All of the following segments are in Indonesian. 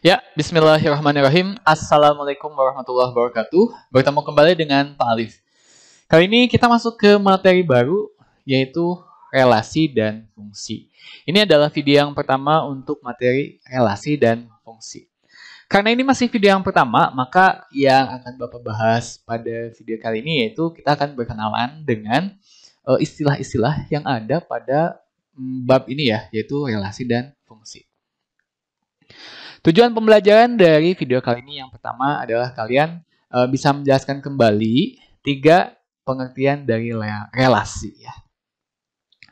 Ya, bismillahirrahmanirrahim. Assalamualaikum warahmatullahi wabarakatuh. Bertemu kembali dengan Pak Alif. Kali ini kita masuk ke materi baru, yaitu relasi dan fungsi. Ini adalah video yang pertama untuk materi relasi dan fungsi. Karena ini masih video yang pertama, maka yang akan Bapak bahas pada video kali ini yaitu kita akan berkenalan dengan istilah-istilah yang ada pada bab ini ya, yaitu relasi dan fungsi. Tujuan pembelajaran dari video kali ini yang pertama adalah kalian bisa menjelaskan kembali 3 pengertian dari relasi ya.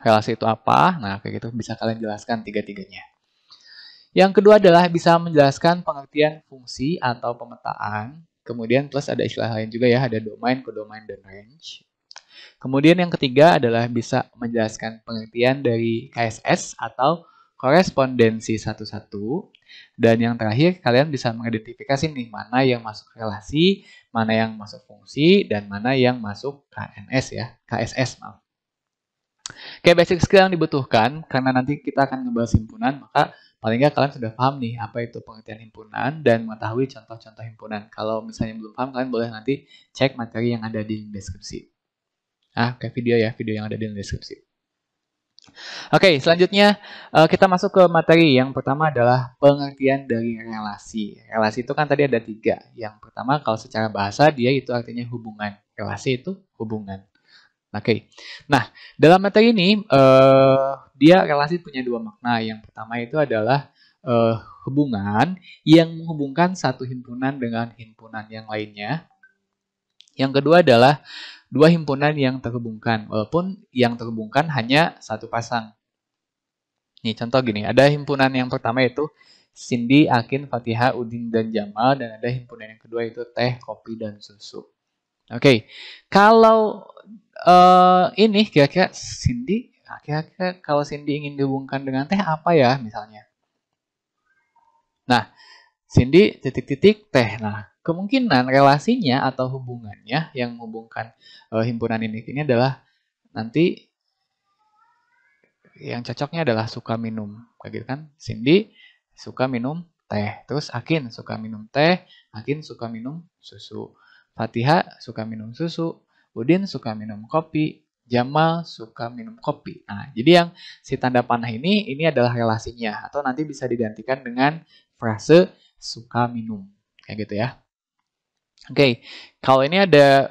Relasi itu apa? Nah, kayak gitu bisa kalian jelaskan tiga-tiganya. Yang kedua adalah bisa menjelaskan pengertian fungsi atau pemetaan. Kemudian plus ada istilah lain juga ya, ada domain, kodomain, dan range. Kemudian yang ketiga adalah bisa menjelaskan pengertian dari KSS atau korespondensi satu-satu. Dan yang terakhir, kalian bisa mengidentifikasi nih mana yang masuk relasi, mana yang masuk fungsi, dan mana yang masuk KNS ya, KSS maaf. Kayak basic skill yang dibutuhkan, karena nanti kita akan ngebahas himpunan, maka paling nggak kalian sudah paham nih apa itu pengertian himpunan dan mengetahui contoh-contoh himpunan. Kalau misalnya belum paham, kalian boleh nanti cek materi yang ada di deskripsi. Kayak video ya, video yang ada di deskripsi. Oke, selanjutnya kita masuk ke materi. Yang pertama adalah pengertian dari relasi. Relasi itu kan tadi ada 3. Yang pertama kalau secara bahasa dia itu artinya hubungan. Relasi itu hubungan. Oke. Nah, dalam materi ini dia relasi punya 2 makna. Yang pertama itu adalah hubungan yang menghubungkan satu himpunan dengan himpunan yang lainnya. Yang kedua adalah 2 himpunan yang terhubungkan, walaupun yang terhubungkan hanya satu pasang. Nih, contoh gini, ada himpunan yang pertama yaitu Cindy, Akin, Fatihah, Udin, dan Jamal, dan ada himpunan yang kedua itu Teh, Kopi, dan Susu. Oke, kalau ini kira-kira Cindy, kira-kira kalau Cindy ingin dihubungkan dengan Teh apa ya misalnya? Nah, Cindy titik-titik Teh. Nah, kemungkinan relasinya atau hubungannya yang menghubungkan himpunan ini adalah nanti yang cocoknya adalah suka minum, kayak gitu kan? Cindy suka minum teh, terus Akin suka minum teh, Akin suka minum susu, Fatihah suka minum susu, Udin suka minum kopi, Jamal suka minum kopi. Nah, jadi yang si tanda panah ini adalah relasinya, atau nanti bisa digantikan dengan frase suka minum, kayak gitu ya. Oke, kalau ini ada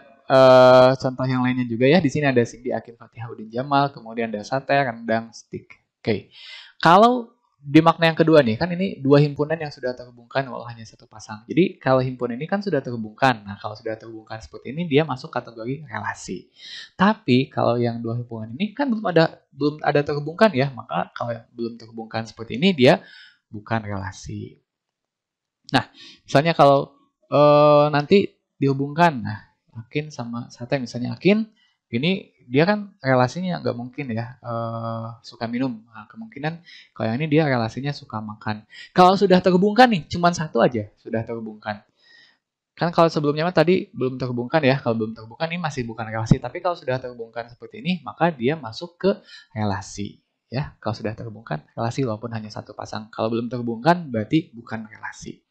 contoh yang lainnya juga ya. Di sini ada Cindy, Akin, Fatihah, Udin, Jamal, kemudian ada sate, rendang, stick. Oke, kalau di makna yang kedua nih, kan ini 2 himpunan yang sudah terhubungkan walau hanya satu pasang. Jadi kalau himpunan ini kan sudah terhubungkan. Nah, kalau sudah terhubungkan seperti ini, dia masuk kategori relasi. Tapi kalau yang 2 himpunan ini kan belum ada terhubungkan ya, maka kalau yang belum terhubungkan seperti ini, dia bukan relasi. Nah, misalnya kalau nanti dihubungkan, nah Akin sama Sate misalnya Akin, ini dia kan relasinya nggak mungkin ya suka minum. Nah, kemungkinan kalau yang ini dia relasinya suka makan. Kalau sudah terhubungkan nih, cuman satu aja sudah terhubungkan. Kan kalau sebelumnya tadi belum terhubungkan ya, kalau belum terhubungkan ini masih bukan relasi. Tapi kalau sudah terhubungkan seperti ini, maka dia masuk ke relasi. Ya, kalau sudah terhubungkan relasi walaupun hanya satu pasang. Kalau belum terhubungkan berarti bukan relasi.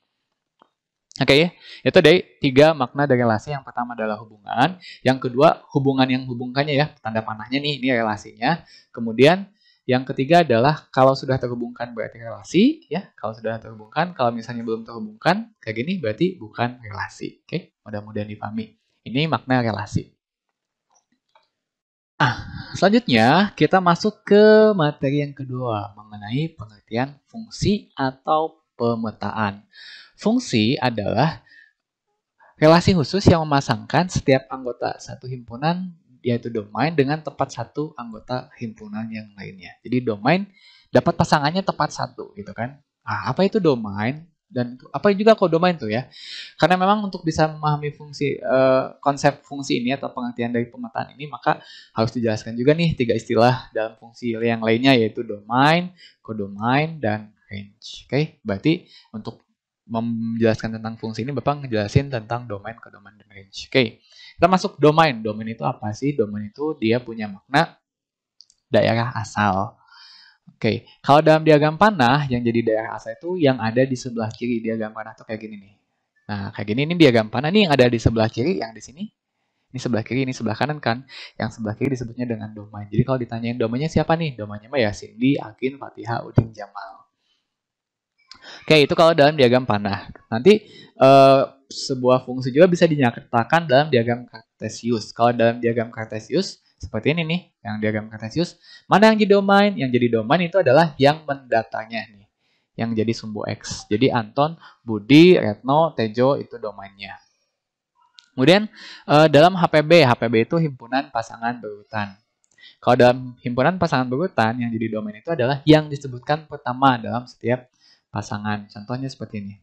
Oke, itu dari 3 makna dari relasi. Yang pertama adalah hubungan, yang kedua hubungan yang hubungkannya ya, tanda panahnya nih, ini relasinya. Kemudian yang ketiga adalah kalau sudah terhubungkan berarti relasi ya, kalau sudah terhubungkan, kalau misalnya belum terhubungkan kayak gini berarti bukan relasi. Oke, mudah-mudahan dipahami. Ini makna relasi. Selanjutnya kita masuk ke materi yang kedua mengenai pengertian fungsi atau pemetaan. Fungsi adalah relasi khusus yang memasangkan setiap anggota satu himpunan yaitu domain dengan tempat satu anggota himpunan yang lainnya. Jadi domain dapat pasangannya tepat satu gitu kan. Apa itu domain dan apa juga kodomain tuh ya? Karena memang untuk bisa memahami fungsi konsep fungsi ini atau pengertian dari pemetaan ini maka harus dijelaskan juga nih 3 istilah dalam fungsi yang lainnya yaitu domain, kodomain dan range. Oke, berarti untuk menjelaskan tentang fungsi ini, Bapak ngejelasin tentang domain, kodomain, dan range. Oke, kita masuk domain. Domain itu apa sih? Domain itu dia punya makna daerah asal. Oke, kalau dalam diagram panah yang jadi daerah asal itu yang ada di sebelah kiri diagram panah tuh kayak gini nih. Nah, kayak gini ini diagram panah nih yang ada di sebelah kiri, yang di sini. Ini sebelah kiri, ini sebelah kanan kan. Yang sebelah kiri disebutnya dengan domain. Jadi kalau ditanyain domainnya siapa nih? Domainnya mah ya Cindy, Akin, Fatihah, Udin, Jamal. Oke, itu kalau dalam diagram panah. Nanti sebuah fungsi juga bisa dinyatakan dalam diagram Cartesius. Kalau dalam diagram Cartesius seperti ini nih, yang diagram Cartesius, mana yang jadi domain? Yang jadi domain itu adalah yang mendatanya nih, yang jadi sumbu X. Jadi Anton, Budi, Retno, Tejo itu domainnya. Kemudian dalam HPB itu himpunan pasangan berurutan. Kalau dalam himpunan pasangan berurutan yang jadi domain itu adalah yang disebutkan pertama dalam setiap pasangan. Contohnya seperti ini.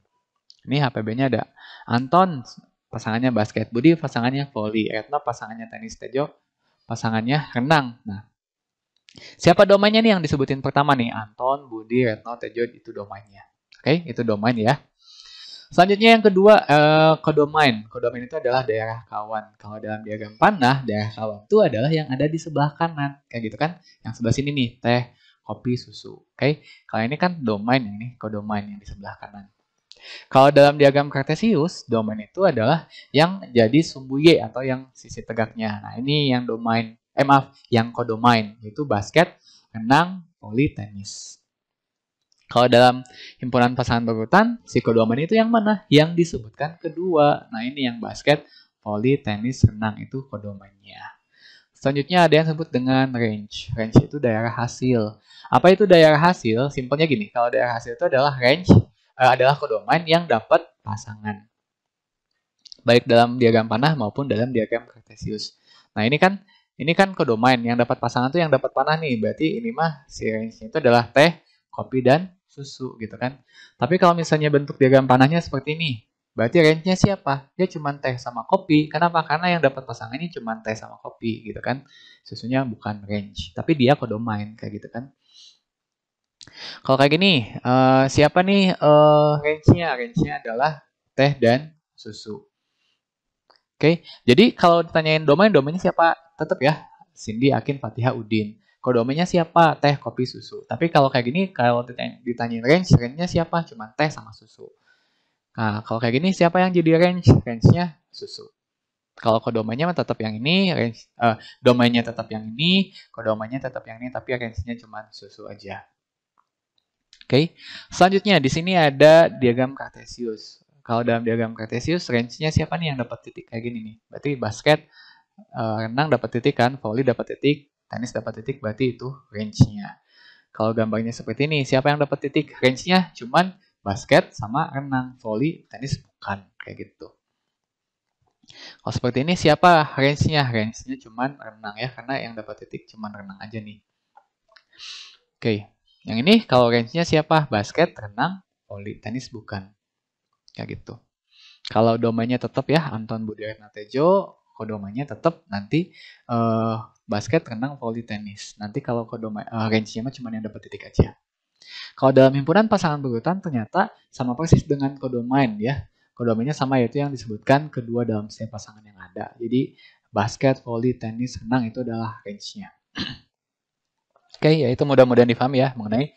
Ini HPB-nya ada Anton, pasangannya basket, Budi pasangannya volley, Retno pasangannya tenis, Tejo pasangannya renang. Nah, siapa domainnya nih yang disebutin pertama nih? Anton, Budi, Retno, Tejo itu domainnya. Oke, itu domain ya. Selanjutnya yang kedua, kodomain. Kodomain itu adalah daerah kawan. Kalau dalam diagram panah, daerah kawan itu adalah yang ada di sebelah kanan. Kayak gitu kan. Yang sebelah sini nih, teh, kopi, susu. Oke, kalau ini kan domain, ini kodomain yang di sebelah kanan. Kalau dalam diagram Cartesius, domain itu adalah yang jadi sumbu Y atau yang sisi tegaknya. Nah, ini yang domain, yang kodomain, yaitu basket, renang, voli, tenis. Kalau dalam himpunan pasangan berurutan, si kodomain itu yang mana? Yang disebutkan kedua. Nah, ini yang basket, voli, tenis, renang itu kodomainnya. Selanjutnya ada yang disebut dengan range. Range itu daerah hasil. Apa itu daerah hasil? Simpelnya gini, kalau daerah hasil itu adalah range, adalah kodomain yang dapat pasangan. Baik dalam diagram panah maupun dalam diagram Cartesius. Nah, ini kan kodomain yang dapat pasangan tuh yang dapat panah nih. Berarti ini mah si range-nya itu adalah teh, kopi, dan susu gitu kan. Tapi kalau misalnya bentuk diagram panahnya seperti ini, berarti range-nya siapa? Dia cuma teh sama kopi. Kenapa? Karena yang dapat pasangan ini cuma teh sama kopi gitu kan. Susunya bukan range, tapi dia kodomain kayak gitu kan. Kalau kayak gini, siapa nih range-nya? Range-nya adalah teh dan susu. Oke, jadi kalau ditanyain domainnya siapa? Tetap ya, Cindy, Akin, Fatihah, Udin. Kalau domainnya siapa? Teh, kopi, susu. Tapi kalau kayak gini, kalau ditanyain range-nya siapa? Cuma teh sama susu. Nah, kalau kayak gini, siapa yang jadi range? Range-nya susu. Kalau kodomainnya tetap yang ini, domainnya tetap yang ini, kodomainnya tetap yang ini, tapi range-nya cuma susu aja. Oke, selanjutnya di sini ada diagram Cartesius. Kalau dalam diagram Cartesius, range-nya siapa nih yang dapat titik kayak gini nih? Berarti basket, renang dapat titik kan, volley dapat titik, tenis dapat titik, berarti itu range-nya. Kalau gambarnya seperti ini, siapa yang dapat titik? Range-nya cuman basket sama renang, volley, tenis bukan, kayak gitu. Kalau seperti ini siapa range-nya? Range-nya cuman renang ya, karena yang dapat titik cuman renang aja nih. Oke, yang ini kalau range-nya siapa? Basket, renang, volley, tenis bukan. Kayak gitu. Kalau domainnya tetap ya Anton, Budi, Retno, Tejo, kodomainnya tetap nanti basket, renang, volley, tenis. Nanti kalau kodomain range-nya mah cuma yang dapat titik aja. Kalau dalam himpunan pasangan berurutan ternyata sama persis dengan kodomain ya. Kodomainnya sama, yaitu yang disebutkan kedua dalam setiap pasangan yang ada. Jadi basket, volley, tenis, renang itu adalah range-nya. Oke, ya itu mudah-mudahan dipahami ya mengenai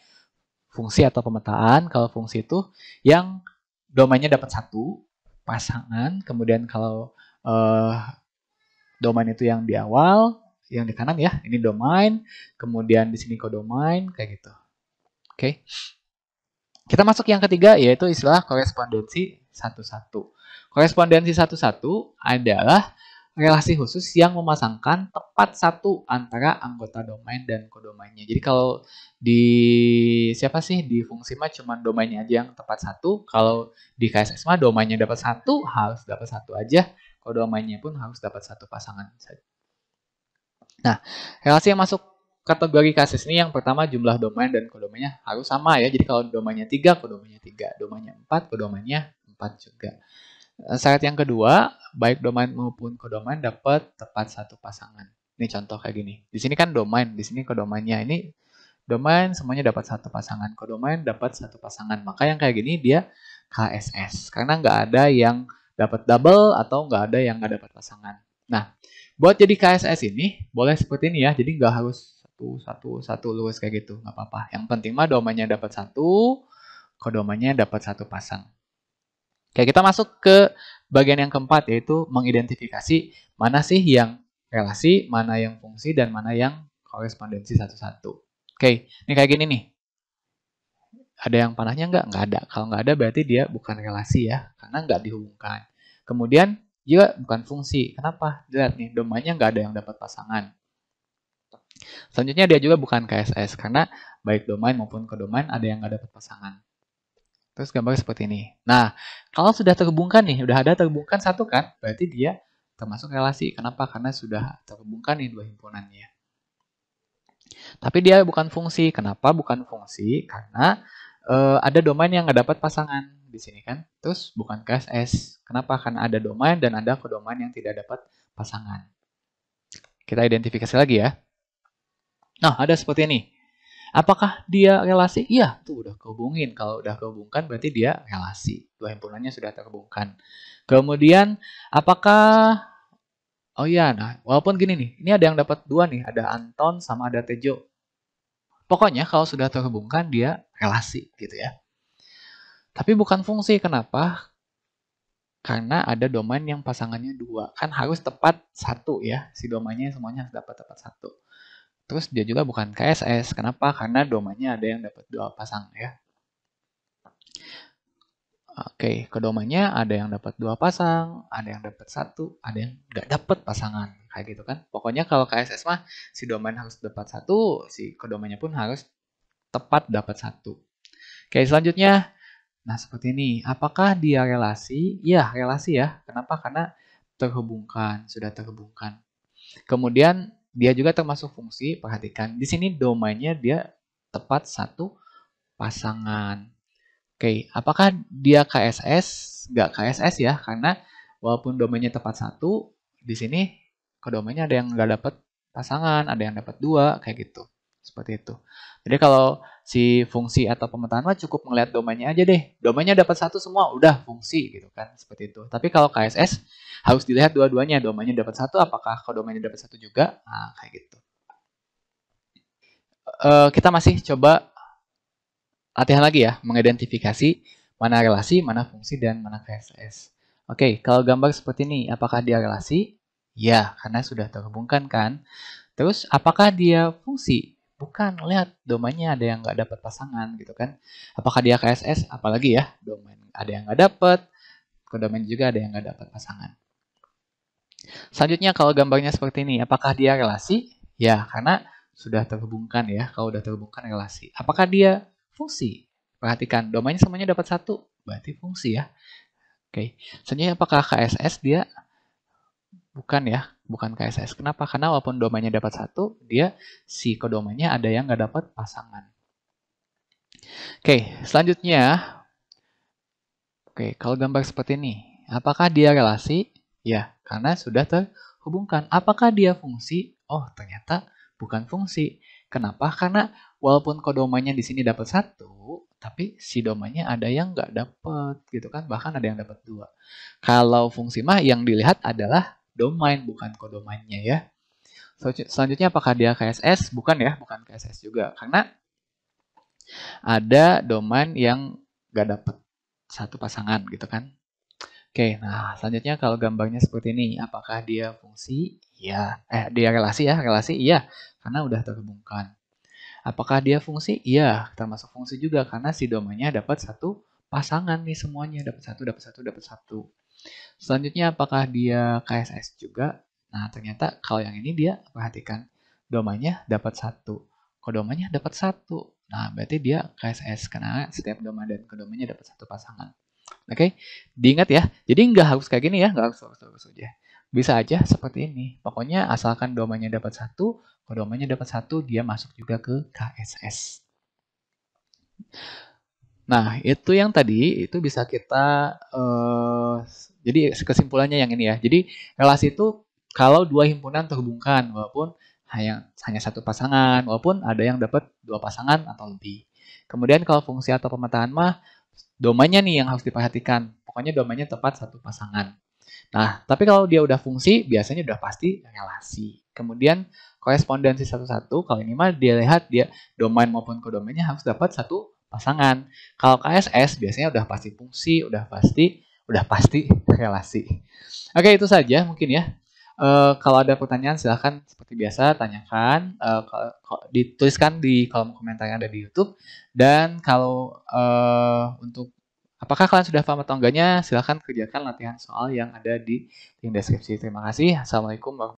fungsi atau pemetaan. Kalau fungsi itu yang domainnya dapat satu pasangan, kemudian kalau domain itu yang di awal, yang di kanan ya, ini domain, kemudian di sini kodomain, kayak gitu. Oke. Kita masuk yang ketiga, yaitu istilah korespondensi satu-satu. Korespondensi satu-satu adalah relasi khusus yang memasangkan tepat satu antara anggota domain dan kodomainnya. Jadi kalau di di fungsi mah cuma domainnya aja yang tepat satu. Kalau di KSS mah domainnya dapat satu, harus dapat satu aja. Kodomainnya pun harus dapat satu pasangan saja. Nah, relasi yang masuk kategori KSS ini yang pertama jumlah domain dan kodomainnya harus sama ya. Jadi kalau domainnya 3, kodomainnya 3. Domainnya 4, kodomainnya 4 juga. Syarat yang kedua, baik domain maupun kodomain dapat tepat satu pasangan. Ini contoh kayak gini. Di sini kan domain, di sini kodomainnya. Ini domain semuanya dapat satu pasangan, kodomain dapat satu pasangan. Maka yang kayak gini dia KSS. Karena nggak ada yang dapat double atau nggak ada yang nggak dapat pasangan. Nah, buat jadi KSS ini boleh seperti ini ya. Jadi nggak harus satu lurus kayak gitu, nggak apa-apa. Yang penting mah domainnya dapat satu, kodomanya dapat satu pasang. Oke, kita masuk ke bagian yang keempat, yaitu mengidentifikasi mana sih yang relasi, mana yang fungsi, dan mana yang korespondensi satu-satu. Oke, ini kayak gini nih. Ada yang panahnya nggak? Nggak ada. Kalau nggak ada berarti dia bukan relasi ya, karena nggak dihubungkan. Kemudian juga bukan fungsi. Kenapa? Lihat nih, domainnya nggak ada yang dapat pasangan. Selanjutnya dia juga bukan KSS, karena baik domain maupun kodomain ada yang nggak dapat pasangan. Terus gambar seperti ini. Nah, kalau sudah terhubungkan nih, udah ada terhubungkan satu kan, berarti dia termasuk relasi. Kenapa? Karena sudah terhubungkan nih dua himpunannya. Tapi dia bukan fungsi. Kenapa bukan fungsi? Karena ada domain yang nggak dapat pasangan di sini kan. Terus bukan KSS. Kenapa? Karena ada domain dan ada kodomain yang tidak dapat pasangan. Kita identifikasi lagi ya. Nah, ada seperti ini. Apakah dia relasi? Iya, tuh udah kehubungin. Kalau udah kehubungkan berarti dia relasi. Dua himpunannya sudah terhubungkan. Kemudian, apakah... Oh iya, nah walaupun gini nih. Ini ada yang dapat dua nih. Ada Anton sama ada Tejo. Pokoknya kalau sudah terhubungkan dia relasi gitu ya. Tapi bukan fungsi. Kenapa? Karena ada domain yang pasangannya dua. Kan harus tepat satu ya. Si domainnya semuanya harus dapat tepat satu. Terus dia juga bukan KSS. Kenapa? Karena domainnya ada yang dapat dua pasang ya. Oke, kodomainnya ada yang dapat dua pasang, ada yang dapat satu, ada yang nggak dapat pasangan. Kayak gitu kan. Pokoknya kalau KSS mah si domain harus dapat satu, si kodomainnya pun harus tepat dapat satu. Oke, selanjutnya. Nah, seperti ini. Apakah dia relasi? Ya, relasi ya. Kenapa? Karena terhubungkan, sudah terhubungkan. Kemudian dia juga termasuk fungsi. Perhatikan, di sini domainnya dia tepat satu pasangan. Oke, apakah dia KSS? Nggak KSS ya, karena walaupun domainnya tepat satu, di sini kodomainnya ada yang nggak dapat pasangan, ada yang dapat dua, kayak gitu. Seperti itu. Jadi kalau si fungsi atau pemetaan mah cukup melihat domainnya aja deh. Domainnya dapat satu semua, udah fungsi gitu kan, seperti itu. Tapi kalau KSS harus dilihat dua-duanya, domainnya dapat satu, apakah kodomainnya dapat satu juga? Nah, kayak gitu. Kita masih coba latihan lagi ya, mengidentifikasi mana relasi, mana fungsi, dan mana KSS. Oke, kalau gambar seperti ini, apakah dia relasi? Ya, karena sudah terhubungkan kan. Terus, apakah dia fungsi? Bukan, lihat domainnya ada yang nggak dapat pasangan gitu kan. Apakah dia KSS? Apalagi ya, domain ada yang nggak dapat, kodomain juga ada yang nggak dapat pasangan. Selanjutnya, kalau gambarnya seperti ini, apakah dia relasi? Ya, karena sudah terhubungkan ya. Kalau sudah terhubungkan relasi. Apakah dia fungsi? Perhatikan, domainnya semuanya dapat satu, berarti fungsi ya. Oke, selanjutnya apakah KSS? Dia bukan ya, bukan KSS. Kenapa? Karena walaupun domainnya dapat satu, dia si kodomainnya ada yang nggak dapat pasangan. Oke, selanjutnya, oke, kalau gambar seperti ini, apakah dia relasi? Ya, karena sudah terhubungkan. Apakah dia fungsi? Oh, ternyata bukan fungsi. Kenapa? Karena walaupun kodomainnya di sini dapat satu, tapi si domainnya ada yang nggak dapat gitu kan, bahkan ada yang dapat dua. Kalau fungsi mah yang dilihat adalah domain, bukan kodomainnya ya. Selanjutnya apakah dia KSS? Bukan ya, bukan KSS juga. Karena ada domain yang nggak dapat satu pasangan gitu kan. Oke, nah selanjutnya kalau gambarnya seperti ini, apakah dia fungsi? Iya. Dia relasi ya, relasi iya, karena udah terhubungkan. Apakah dia fungsi? Iya, termasuk fungsi juga karena si domainnya dapat satu pasangan nih semuanya, dapat satu, dapat satu, dapat satu. Selanjutnya apakah dia KSS juga? Nah, ternyata kalau yang ini dia perhatikan domainnya dapat satu, kodomainnya dapat satu. Nah, berarti dia KSS karena setiap domain dan kodomainnya dapat satu pasangan. Oke, diingat ya. Jadi nggak harus kayak gini ya, nggak harus aja. Bisa aja seperti ini. Pokoknya asalkan domainnya dapat satu, kodomainnya dapat satu, dia masuk juga ke KSS. Nah, itu yang tadi itu bisa kita jadi kesimpulannya yang ini ya. Jadi relasi itu kalau dua himpunan terhubungkan walaupun hanya satu pasangan, walaupun ada yang dapat dua pasangan atau lebih. Kemudian kalau fungsi atau pemetaan mah domainnya nih yang harus diperhatikan. Pokoknya domainnya tepat satu pasangan. Nah, tapi kalau dia udah fungsi, biasanya udah pasti relasi. Kemudian korespondensi satu-satu. Kalau ini mah dia lihat dia domain maupun kodomainnya harus dapat satu pasangan. Kalau KSS biasanya udah pasti fungsi, udah pasti relasi. Oke, itu saja mungkin ya. Kalau ada pertanyaan silahkan seperti biasa tanyakan, dituliskan di kolom komentar yang ada di YouTube. Dan kalau untuk apakah kalian sudah paham atau enggaknya, silahkan kerjakan latihan soal yang ada di link deskripsi. Terima kasih. Assalamualaikum warahmatullahi wabarakatuh.